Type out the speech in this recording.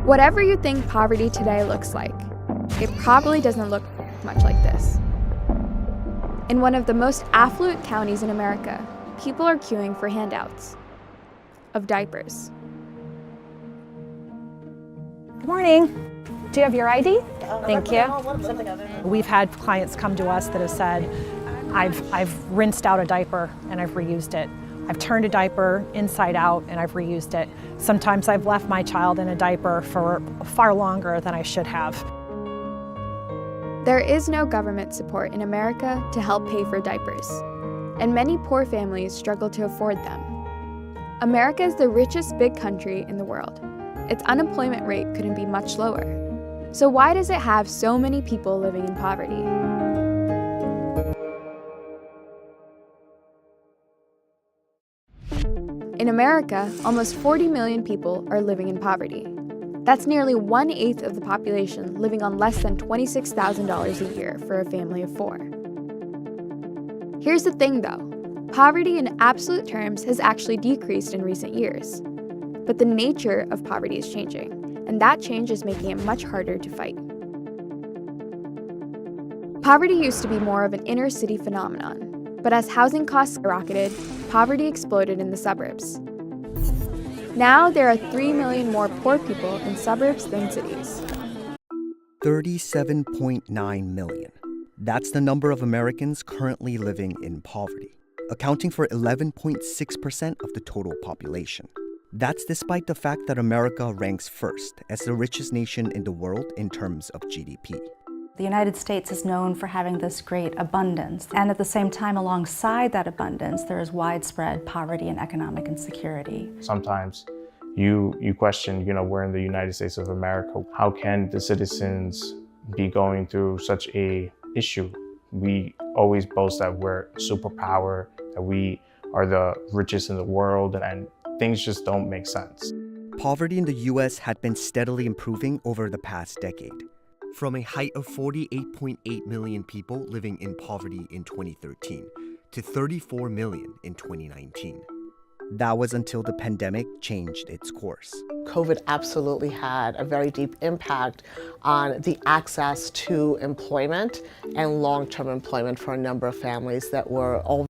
Whatever you think poverty today looks like, it probably doesn't look much like this. In one of the most affluent counties in America, people are queuing for handouts of diapers. Good morning. Do you have your ID? Thank you. We've had clients come to us that have said, I've rinsed out a diaper and I've reused it. I've turned a diaper inside out and I've reused it. Sometimes I've left my child in a diaper for far longer than I should have. There is no government support in America to help pay for diapers, and many poor families struggle to afford them. America is the richest big country in the world. Its unemployment rate couldn't be much lower. So why does it have so many people living in poverty? In America, almost 40 million people are living in poverty. That's nearly 1/8 of the population living on less than $26,000 a year for a family of 4. Here's the thing though, poverty in absolute terms has actually decreased in recent years. But the nature of poverty is changing, and that change is making it much harder to fight. Poverty used to be more of an inner city phenomenon, but as housing costs skyrocketed, poverty exploded in the suburbs. Now there are 3 million more poor people in suburbs than cities. 37.9 million. That's the number of Americans currently living in poverty, accounting for 11.6% of the total population. That's despite the fact that America ranks first as the richest nation in the world in terms of GDP. The United States is known for having this great abundance, and at the same time, alongside that abundance, there is widespread poverty and economic insecurity. Sometimes you question, we're in the United States of America. How can the citizens be going through such a issue? We always boast that we're a superpower, that we are the richest in the world, and things just don't make sense. Poverty in the U.S. had been steadily improving over the past decade, from a height of 48.8 million people living in poverty in 2013 to 34 million in 2019. That was until the pandemic changed its course. COVID absolutely had a very deep impact on the access to employment and long-term employment for a number of families that were all